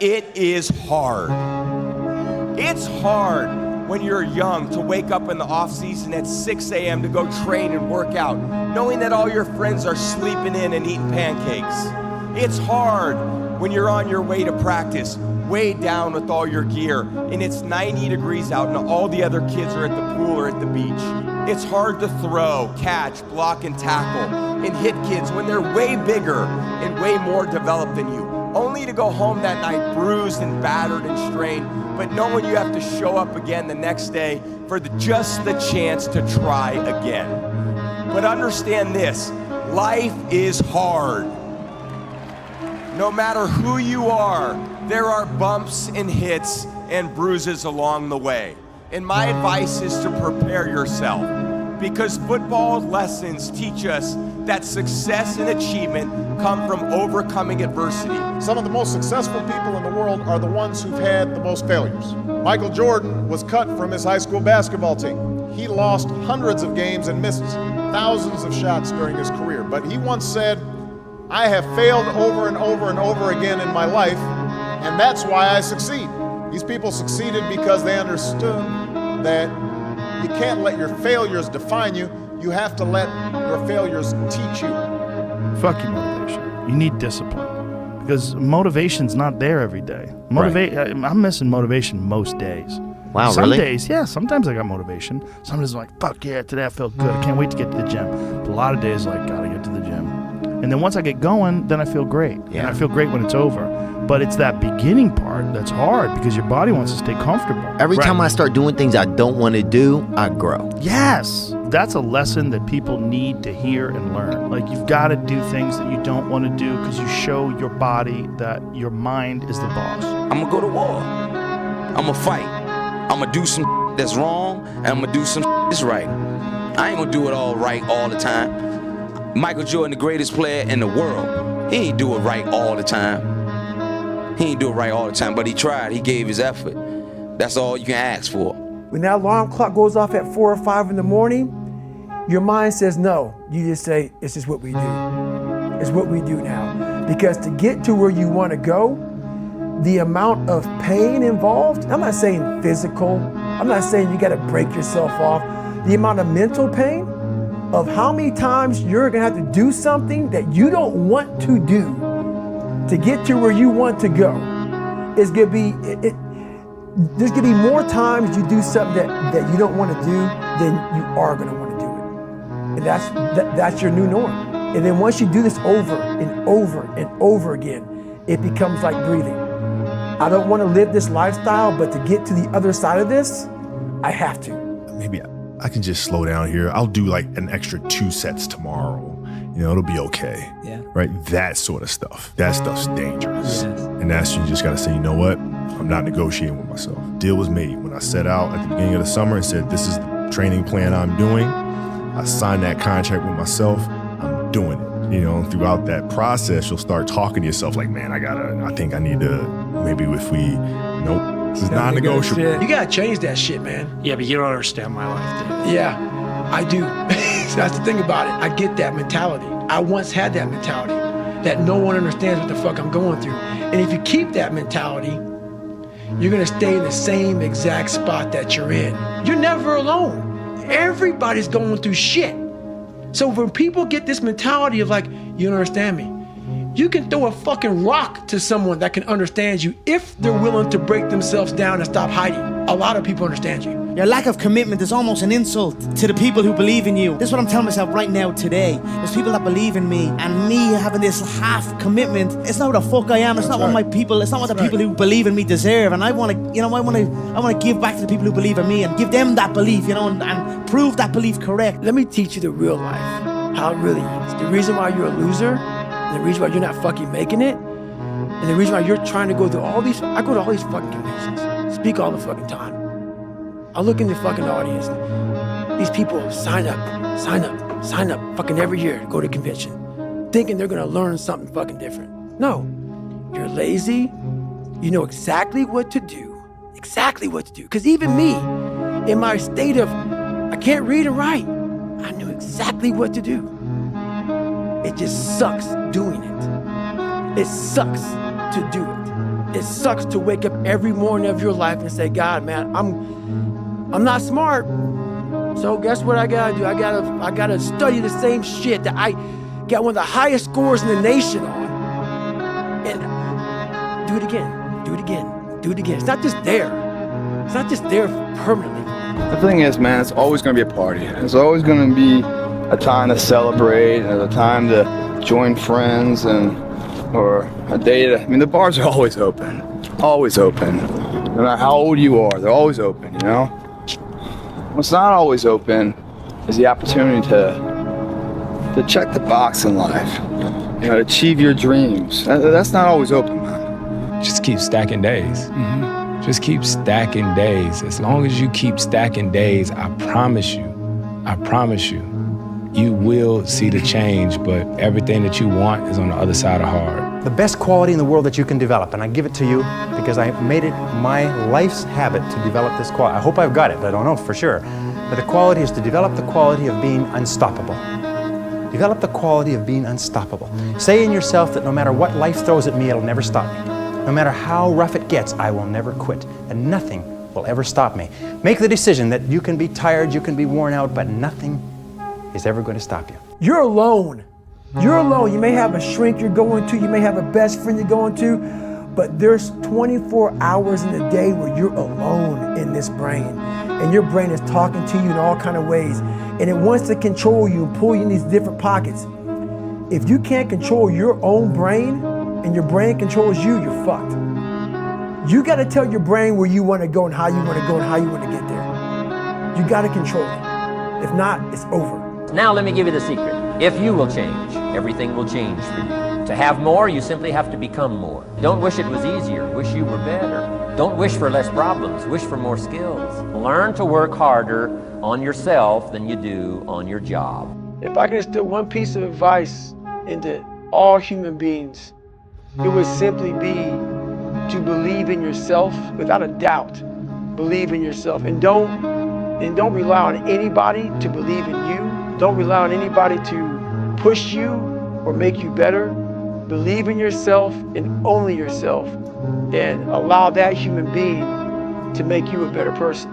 It is hard. It's hard when you're young to wake up in the off season at 6 a.m. to go train and work out, knowing that all your friends are sleeping in and eating pancakes. It's hard when you're on your way to practice, weighed down with all your gear, and it's 90 degrees out and all the other kids are at the pool or at the beach. It's hard to throw, catch, block, and tackle, and hit kids when they're way bigger and way more developed than you, only to go home that night bruised and battered and strained, but knowing you have to show up again the next day for just the chance to try again. But understand this, life is hard. No matter who you are, there are bumps and hits and bruises along the way. And my advice is to prepare yourself, because football lessons teach us that success and achievement come from overcoming adversity. Some of the most successful people in the world are the ones who've had the most failures. Michael Jordan was cut from his high school basketball team. He lost hundreds of games and missed thousands of shots during his career. But he once said, "I have failed over and over and over again in my life, and that's why I succeed." These people succeeded because they understood that you can't let your failures define you. You have to let your failures teach you. Fuck your motivation. You need discipline, because motivation's not there every day. I'm missing motivation most days. Wow, Some really? days, yeah, sometimes I got motivation. Some days I'm like, fuck yeah, today I felt good. I can't wait to get to the gym. But a lot of days, like, gotta get to the gym. And then once I get going, then I feel great. Yeah. And I feel great when it's over. But it's that beginning part that's hard, because your body wants to stay comfortable. Every time I start doing things I don't want to do, I grow. Yes, that's a lesson that people need to hear and learn. Like, you've got to do things that you don't want to do, because you show your body that your mind is the boss. I'm gonna go to war. I'm gonna fight. I'm gonna do some that's wrong, and I'm gonna do some that's right. I ain't gonna do it all right all the time. Michael Jordan, the greatest player in the world, he ain't do it right all the time. He ain't do it right all the time, but he tried. He gave his effort. That's all you can ask for. When that alarm clock goes off at 4 or 5 in the morning, your mind says no. You just say, it's just what we do. It's what we do now. Because to get to where you want to go, the amount of pain involved, I'm not saying physical, I'm not saying you got to break yourself off. The amount of mental pain of how many times you're going to have to do something that you don't want to do to get to where you want to go is going to be, there's going to be more times you do something that you don't want to do than you are going to want to do it. And that's your new norm. And then once you do this over and over and over again, it becomes like breathing. I don't want to live this lifestyle, but to get to the other side of this, I have to. Maybe I can just slow down here. I'll do like an extra 2 sets tomorrow. You know, it'll be okay. Yeah. Right? That sort of stuff. That stuff's dangerous. Yes. And that's, you just got to say, you know what? I'm not negotiating with myself. Deal was made. When I set out at the beginning of the summer and said, this is the training plan I'm doing, I signed that contract with myself. I'm doing it. You know, and throughout that process, you'll start talking to yourself like, man, I think I need to, maybe if we, nope, this is non-negotiable. You gotta change that shit, man. Yeah, but you don't understand my life, dude. Yeah, I do. So that's the thing about it. I get that mentality. I once had that mentality that no one understands what the fuck I'm going through. And if you keep that mentality, you're gonna stay in the same exact spot that you're in. You're never alone. Everybody's going through shit. So when people get this mentality of like, you don't understand me, you can throw a fucking rock to someone that can understand you if they're willing to break themselves down and stop hiding. A lot of people understand you. Your lack of commitment is almost an insult to the people who believe in you. This is what I'm telling myself right now today. There's people that believe in me, and me having this half commitment, it's not what the fuck I am. It's not what my people, it's not what the people who believe in me deserve. And I want to give back to the people who believe in me and give them that belief, and prove that belief correct. Let me teach you the real life, how it really is. The reason why you're a loser, and the reason why you're not fucking making it, and the reason why you're trying to go through all these, I go to all these fucking conventions, speak all the fucking time. I look in the fucking audience. These people sign up fucking every year to go to convention, thinking they're gonna learn something fucking different. No, you're lazy. You know exactly what to do. Because even me, in my state of, I can't read and write, I knew exactly what to do. It just sucks doing it. It sucks to do it. it sucks to wake up every morning of your life and say, God, man, I'm not smart. So guess what I gotta do? I gotta study the same shit that I got one of the highest scores in the nation on. And do it again, do it again, do it again. It's not just there. It's not just there permanently. The thing is, man, it's always gonna be a party. There's always gonna be a time to celebrate and a time to join friends or a day to, I mean, the bars are always open. Always open. No matter how old you are, they're always open, you know? What's not always open is the opportunity to check the box in life, you know, to achieve your dreams. That's not always open, man. Just keep stacking days. Mm-hmm. Just keep stacking days. As long as you keep stacking days, I promise you, you will see the change, but everything that you want is on the other side of hard. The best quality in the world that you can develop, and I give it to you because I made it my life's habit to develop this quality. I hope I've got it, I don't know for sure. But the quality is to develop the quality of being unstoppable. Develop the quality of being unstoppable. Say in yourself that no matter what life throws at me, it'll never stop me. No matter how rough it gets, I will never quit, and nothing will ever stop me. Make the decision that you can be tired, you can be worn out, but nothing is ever going to stop you. You're alone. You're alone. You may have a shrink you're going to, you may have a best friend you're going to, but there's 24 hours in the day where you're alone in this brain. And your brain is talking to you in all kinds of ways. And it wants to control you and pull you in these different pockets. If you can't control your own brain and your brain controls you, you're fucked. You got to tell your brain where you want to go and how you want to go and how you want to get there. You got to control it. If not, it's over. Now let me give you the secret. If you will change, everything will change for you. To have more, you simply have to become more. Don't wish it was easier, wish you were better. Don't wish for less problems, wish for more skills. Learn to work harder on yourself than you do on your job. If I can instill one piece of advice into all human beings, it would simply be to believe in yourself without a doubt. Believe in yourself and don't rely on anybody to believe in you. Don't rely on anybody to push you or make you better. Believe in yourself and only yourself, and allow that human being to make you a better person.